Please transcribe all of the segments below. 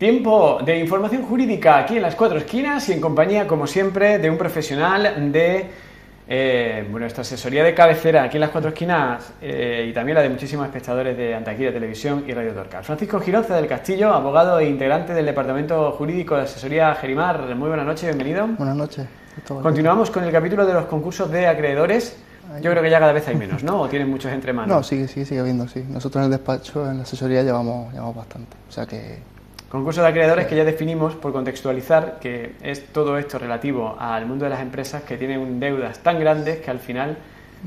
Tiempo de información jurídica aquí en Las Cuatro Esquinas y en compañía, como siempre, de un profesional de esta asesoría de cabecera aquí en Las Cuatro Esquinas y también la de muchísimos espectadores de Antequera Televisión y Radio Torcal. Francisco Gironza del Castillo, abogado e integrante del Departamento Jurídico de Asesoría Gerimar. Muy buenas noches, bienvenido. Buenas noches. Continuamos con el capítulo de los concursos de acreedores. Yo creo que ya cada vez hay menos, ¿no? ¿O tienen muchos entre manos? No, sigue habiendo, sí. Nosotros en el despacho, en la asesoría, llevamos bastante. O sea que... Concursos de acreedores que ya definimos, por contextualizar, que es todo esto relativo al mundo de las empresas que tienen deudas tan grandes que al final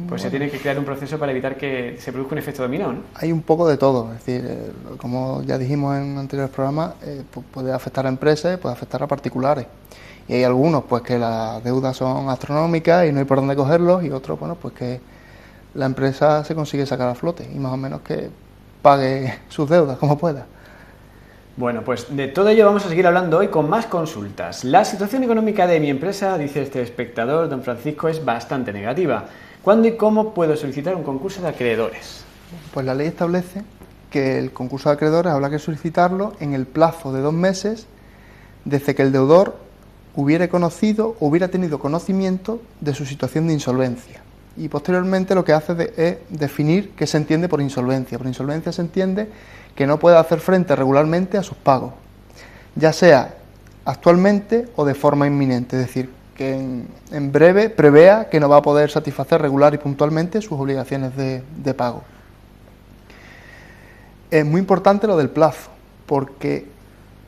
pues se tiene que crear un proceso para evitar que se produzca un efecto dominó, ¿no? Hay un poco de todo, es decir, como ya dijimos en anteriores programas, puede afectar a empresas y puede afectar a particulares. Y hay algunos pues que las deudas son astronómicas y no hay por dónde cogerlos, y otros, bueno, pues que la empresa se consigue sacar a flote y más o menos que pague sus deudas como pueda. Bueno, pues de todo ello vamos a seguir hablando hoy con más consultas. La situación económica de mi empresa, dice este espectador, don Francisco, es bastante negativa. ¿Cuándo y cómo puedo solicitar un concurso de acreedores? Pues la ley establece que el concurso de acreedores habrá que solicitarlo en el plazo de 2 meses desde que el deudor hubiera tenido conocimiento de su situación de insolvencia. Y posteriormente lo que hace es definir qué se entiende por insolvencia. Por insolvencia se entiende que no puede hacer frente regularmente a sus pagos, ya sea actualmente o de forma inminente, es decir, que en breve prevea que no va a poder satisfacer regular y puntualmente sus obligaciones de pago. Es muy importante lo del plazo, porque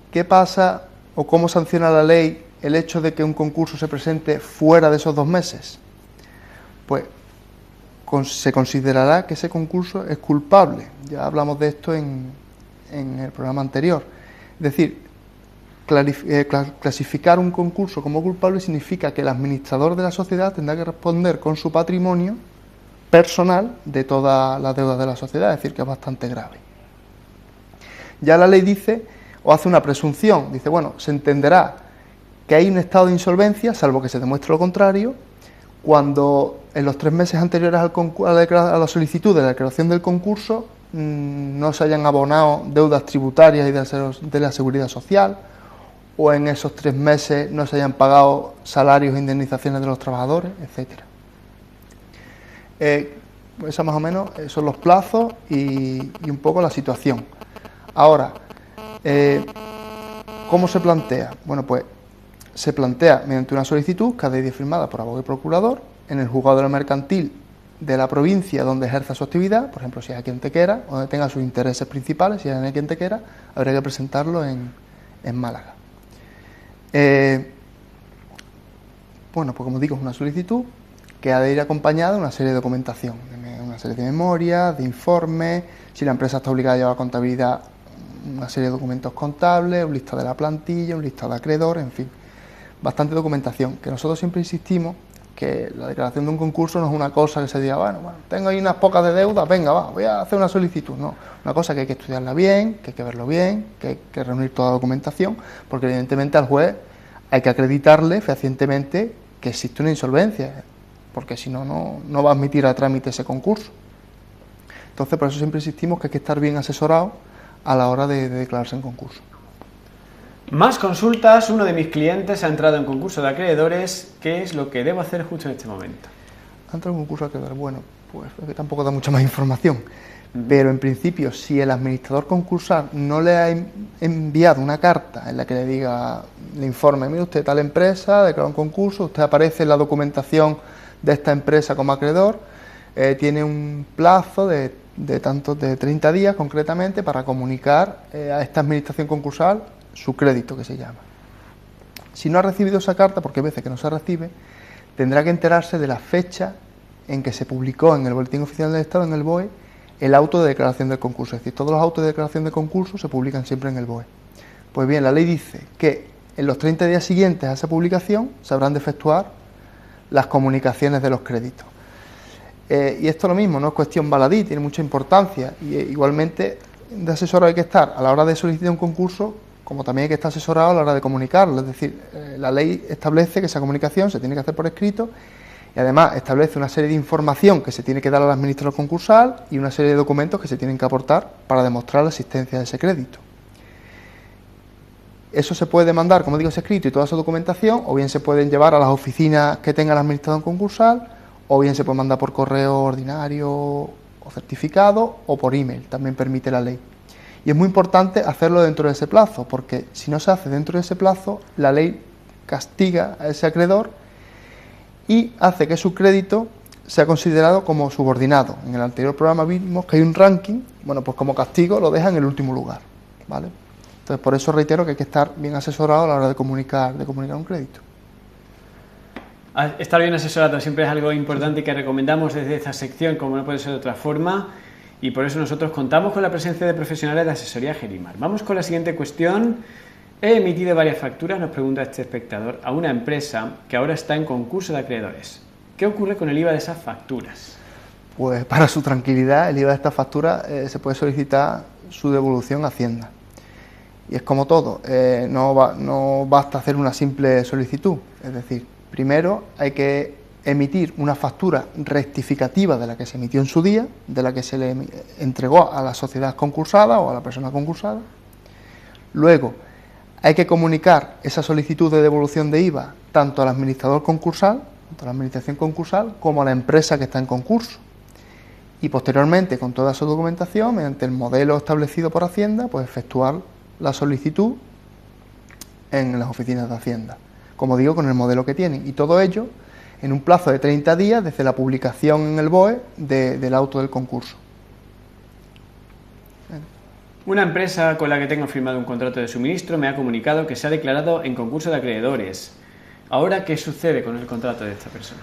¿qué pasa o cómo sanciona la ley el hecho de que un concurso se presente fuera de esos 2 meses? Pues se considerará que ese concurso es culpable. Ya hablamos de esto en el programa anterior. Es decir, clasificar un concurso como culpable significa que el administrador de la sociedad tendrá que responder con su patrimonio personal de todas las deudas de la sociedad, es decir, que es bastante grave. Ya la ley dice, o hace una presunción, dice, bueno, se entenderá que hay un estado de insolvencia, salvo que se demuestre lo contrario, cuando en los 3 meses anteriores a la solicitud de la declaración del concurso no se hayan abonado deudas tributarias y de la seguridad social, o en esos 3 meses no se hayan pagado salarios e indemnizaciones de los trabajadores, etcétera. Esa más o menos son los plazos y un poco la situación. Ahora, ¿cómo se plantea? Bueno, pues se plantea mediante una solicitud, cada día firmada por abogado y procurador, en el juzgado de lo mercantil de la provincia donde ejerza su actividad, por ejemplo, si es aquí en Antequera, donde tenga sus intereses principales, si es aquí en Antequera, habría que presentarlo en Málaga. Bueno, pues como digo, es una solicitud que ha de ir acompañada de una serie de documentación, una serie de memorias, de informes, si la empresa está obligada a llevar contabilidad, una serie de documentos contables, un listado de la plantilla, un listado de acreedores, en fin, bastante documentación, que nosotros siempre insistimos que la declaración de un concurso no es una cosa que se diga, bueno, tengo ahí unas pocas de deudas, venga, voy a hacer una solicitud. No, una cosa que hay que estudiarla bien, que hay que verlo bien, que hay que reunir toda la documentación, porque evidentemente al juez hay que acreditarle fehacientemente que existe una insolvencia, porque si no, no va a admitir a trámite ese concurso. Entonces, por eso siempre insistimos que hay que estar bien asesorado a la hora de declararse en concurso. Más consultas. Uno de mis clientes ha entrado en concurso de acreedores. ¿Qué es lo que debo hacer justo en este momento? Ha entrado en concurso de acreedores. Bueno, pues es que tampoco da mucha más información. Pero en principio, si el administrador concursal no le ha enviado una carta en la que le diga, le informe, mire usted, tal empresa declaró un concurso, usted aparece en la documentación de esta empresa como acreedor, tiene un plazo de 30 días concretamente para comunicar a esta administración concursal su crédito, que se llama. Si no ha recibido esa carta, porque hay veces que no se recibe, tendrá que enterarse de la fecha en que se publicó en el Boletín Oficial del Estado, en el BOE, el auto de declaración del concurso. Es decir, todos los autos de declaración de concurso se publican siempre en el BOE. Pues bien, la ley dice que en los 30 días siguientes a esa publicación se habrán de efectuar las comunicaciones de los créditos. Y esto es lo mismo, no es cuestión baladí, tiene mucha importancia. Y igualmente de asesor hay que estar a la hora de solicitar un concurso, como también hay que estar asesorado a la hora de comunicarlo. Es decir, la ley establece que esa comunicación se tiene que hacer por escrito y además establece una serie de información que se tiene que dar al administrador concursal y una serie de documentos que se tienen que aportar para demostrar la existencia de ese crédito. Eso se puede mandar, como digo, ese escrito y toda esa documentación, o bien se pueden llevar a las oficinas que tenga el administrador concursal, o bien se puede mandar por correo ordinario o certificado, o por email, también permite la ley. Y es muy importante hacerlo dentro de ese plazo, porque si no se hace dentro de ese plazo, la ley castiga a ese acreedor y hace que su crédito sea considerado como subordinado. En el anterior programa vimos que hay un ranking, bueno, pues como castigo lo deja en el último lugar, ¿vale? Entonces, por eso reitero que hay que estar bien asesorado a la hora de comunicar un crédito. Estar bien asesorado siempre es algo importante que recomendamos desde esta sección, como no puede ser de otra forma, y por eso nosotros contamos con la presencia de profesionales de asesoría Gerimar. Vamos con la siguiente cuestión. He emitido varias facturas, nos pregunta este espectador, a una empresa que ahora está en concurso de acreedores. ¿Qué ocurre con el IVA de esas facturas? Pues para su tranquilidad, el IVA de estas facturas se puede solicitar su devolución a Hacienda. Y es como todo, no basta hacer una simple solicitud, es decir, primero hay que emitir una factura rectificativa de la que se emitió en su día, de la que se le entregó a la sociedad concursada o a la persona concursada. Luego hay que comunicar esa solicitud de devolución de IVA tanto al administrador concursal, tanto a la administración concursal, como a la empresa que está en concurso. Y posteriormente, con toda su documentación, mediante el modelo establecido por Hacienda, pues efectuar la solicitud en las oficinas de Hacienda, como digo, con el modelo que tienen, y todo ello en un plazo de 30 días desde la publicación en el BOE del auto del concurso. Una empresa con la que tengo firmado un contrato de suministro me ha comunicado que se ha declarado en concurso de acreedores. Ahora, ¿qué sucede con el contrato de esta persona?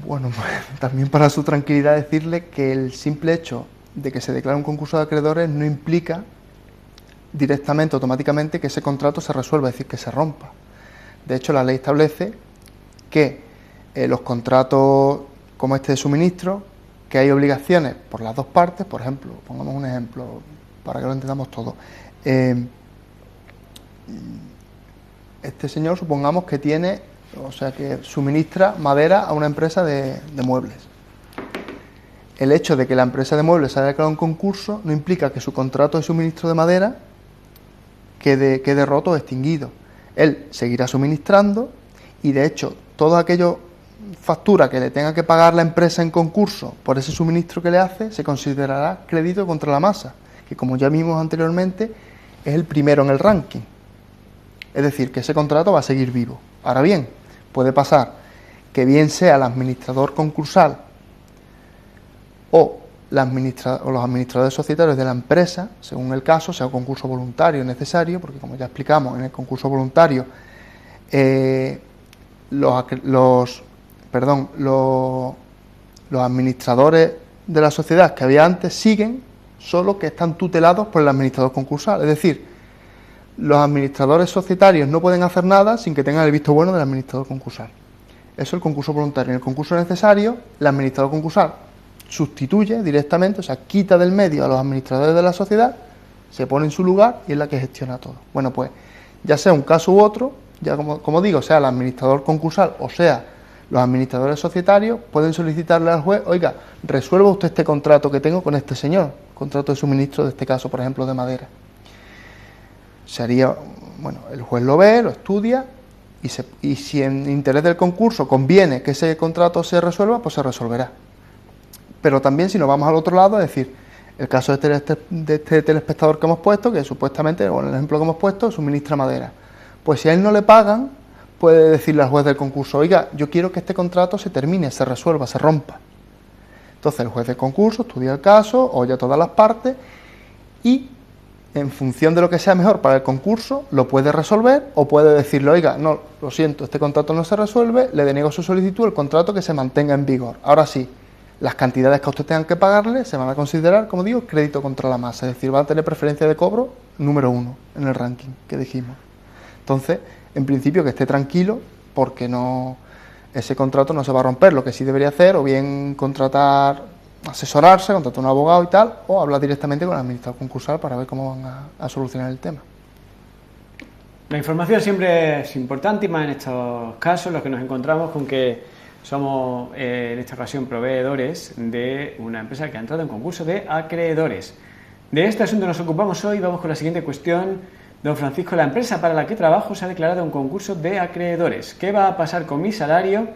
Bueno, pues también para su tranquilidad decirle que el simple hecho de que se declare un concurso de acreedores no implica directamente, automáticamente, que ese contrato se resuelva, es decir, que se rompa. De hecho, la ley establece que los contratos como este de suministro, que hay obligaciones por las dos partes, por ejemplo, pongamos un ejemplo para que lo entendamos todo. Este señor, supongamos que tiene, o sea, que suministra madera a una empresa de muebles. El hecho de que la empresa de muebles haya declarado un concurso no implica que su contrato de suministro de madera quede roto o extinguido. Él seguirá suministrando y, de hecho, todo aquello factura que le tenga que pagar la empresa en concurso por ese suministro que le hace se considerará crédito contra la masa, que, como ya vimos anteriormente, es el primero en el ranking. Es decir, que ese contrato va a seguir vivo. Ahora bien, puede pasar que bien sea el administrador concursal o los administradores societarios de la empresa, según el caso, sea un concurso voluntario necesario, porque, como ya explicamos, en el concurso voluntario los administradores de la sociedad que había antes siguen, solo que están tutelados por el administrador concursal. Es decir, los administradores societarios no pueden hacer nada sin que tengan el visto bueno del administrador concursal. Eso es el concurso voluntario. En el concurso necesario, el administrador concursal sustituye directamente, o sea, quita del medio a los administradores de la sociedad, se pone en su lugar y es la que gestiona todo. Bueno, pues, ya sea un caso u otro, ya como digo, sea el administrador concursal o sea los administradores societarios, pueden solicitarle al juez: oiga, resuelva usted este contrato que tengo con este señor, contrato de suministro, de este caso, por ejemplo, de madera. El juez lo ve, lo estudia y si en interés del concurso conviene que ese contrato se resuelva, pues se resolverá. Pero también, si nos vamos al otro lado, es decir, el caso de este telespectador que hemos puesto, que supuestamente, o el ejemplo que hemos puesto, suministra madera. Pues si a él no le pagan, puede decirle al juez del concurso: oiga, yo quiero que este contrato se termine, se resuelva, se rompa. Entonces el juez del concurso estudia el caso, oye a todas las partes y, en función de lo que sea mejor para el concurso, lo puede resolver, o puede decirle: oiga, no, lo siento, este contrato no se resuelve, le deniego su solicitud, el contrato que se mantenga en vigor. Ahora sí, las cantidades que a usted tengan que pagarle se van a considerar, como digo, crédito contra la masa, es decir, van a tener preferencia de cobro número 1 en el ranking que dijimos. Entonces, en principio, que esté tranquilo, porque ese contrato no se va a romper. Lo que sí debería hacer, o bien asesorarse, contratar un abogado y tal, o hablar directamente con el administrador concursal para ver cómo van a solucionar el tema. La información siempre es importante, y más en estos casos, los que nos encontramos con que somos, en esta ocasión, proveedores de una empresa que ha entrado en concurso de acreedores. De este asunto nos ocupamos hoy. Vamos con la siguiente cuestión. Don Francisco, la empresa para la que trabajo se ha declarado un concurso de acreedores. ¿Qué va a pasar con mi salario?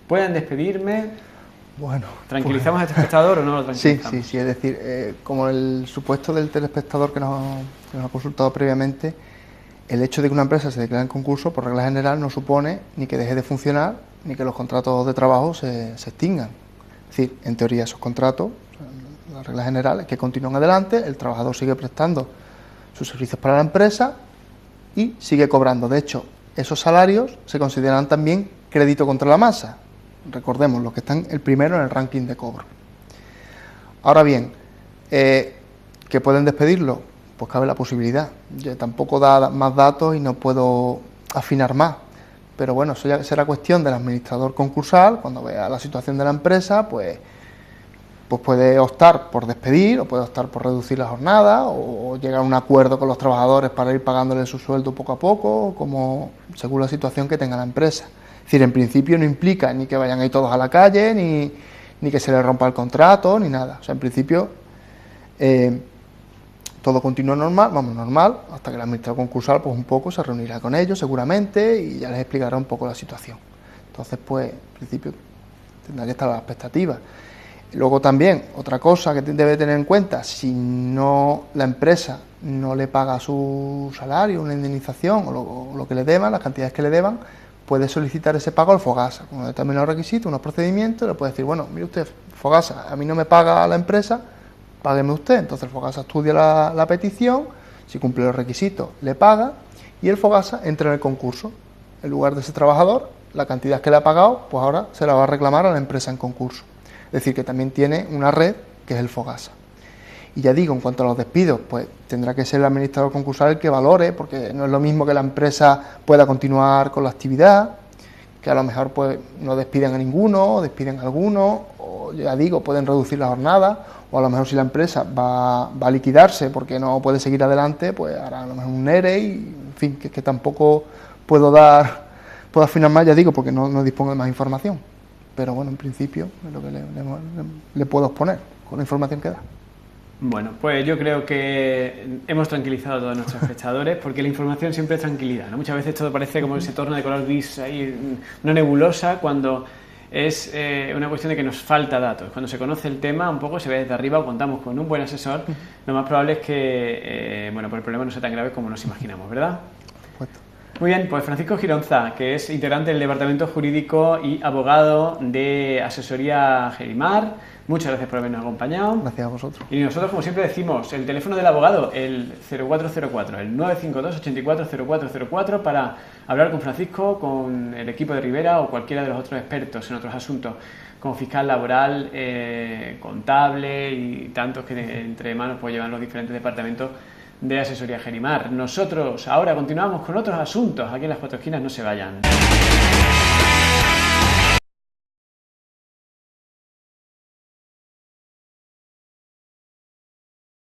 ¿Pueden despedirme? Bueno, ¿Tranquilizamos al espectador o no lo tranquilizamos? Sí, es decir, como el supuesto del telespectador que nos ha consultado previamente, el hecho de que una empresa se declare en concurso, por regla general, no supone ni que deje de funcionar, ni que los contratos de trabajo se extingan. Es decir, en teoría esos contratos, la regla general es que continúan adelante, el trabajador sigue prestando sus servicios para la empresa y sigue cobrando. De hecho, esos salarios se consideran también crédito contra la masa. Recordemos, los que están el primero en el ranking de cobro. Ahora bien, ¿que pueden despedirlo? Pues cabe la posibilidad. Yo tampoco da más datos y no puedo afinar más. Pero bueno, eso ya será cuestión del administrador concursal. Cuando vea la situación de la empresa, pues puede optar por despedir o puede optar por reducir la jornada o llegar a un acuerdo con los trabajadores para ir pagándole su sueldo poco a poco, como según la situación que tenga la empresa. Es decir, en principio no implica ni que vayan ahí todos a la calle, ni que se les rompa el contrato, ni nada. O sea, en principio todo continúa normal, hasta que el administrador concursal pues un poco se reunirá con ellos seguramente y ya les explicará un poco la situación. Entonces, pues, en principio tendrá que estar a la expectativa. Luego también, otra cosa que debe tener en cuenta, si no la empresa no le paga su salario, una indemnización o lo que le deban, las cantidades que le deban, puede solicitar ese pago al Fogasa, con unos determinados requisitos, unos procedimientos, le puede decir, bueno, mire usted, Fogasa, a mí no me paga la empresa, págueme usted. Entonces el Fogasa estudia la petición, si cumple los requisitos, le paga y el Fogasa entra en el concurso. En lugar de ese trabajador, la cantidad que le ha pagado, pues ahora se la va a reclamar a la empresa en concurso. Es decir, que también tiene una red que es el Fogasa. Y ya digo, en cuanto a los despidos, pues tendrá que ser el administrador concursal el que valore, porque no es lo mismo que la empresa pueda continuar con la actividad, que a lo mejor pues no despiden a ninguno, o despiden a alguno, o ya digo, pueden reducir la jornada, o a lo mejor si la empresa va a liquidarse porque no puede seguir adelante, pues hará a lo mejor un ERE y, en fin, que tampoco puedo afinar más, ya digo, porque no dispongo de más información. Pero bueno, en principio es lo que le puedo exponer con la información que da. Bueno, pues yo creo que hemos tranquilizado a todos nuestros espectadores, porque la información siempre es tranquilidad, ¿no? Muchas veces todo parece como que se torna de color gris, ahí, una nebulosa, cuando es una cuestión de que nos falta datos. Cuando se conoce el tema, un poco se ve desde arriba o contamos con un buen asesor, lo más probable es que pues el problema no sea tan grave como nos imaginamos, ¿verdad? Muy bien, pues Francisco Gironza, que es integrante del Departamento Jurídico y abogado de Asesoría Gerimar, muchas gracias por habernos acompañado. Gracias a vosotros. Y nosotros, como siempre decimos, el teléfono del abogado, el 0404, el 952 840404, para hablar con Francisco, con el equipo de Rivera o cualquiera de los otros expertos en otros asuntos, como fiscal laboral, contable y tantos que entre manos pues llevan los diferentes departamentos de Asesoría Gerimar. Nosotros ahora continuamos con otros asuntos aquí en Las Cuatro Esquinas, no se vayan.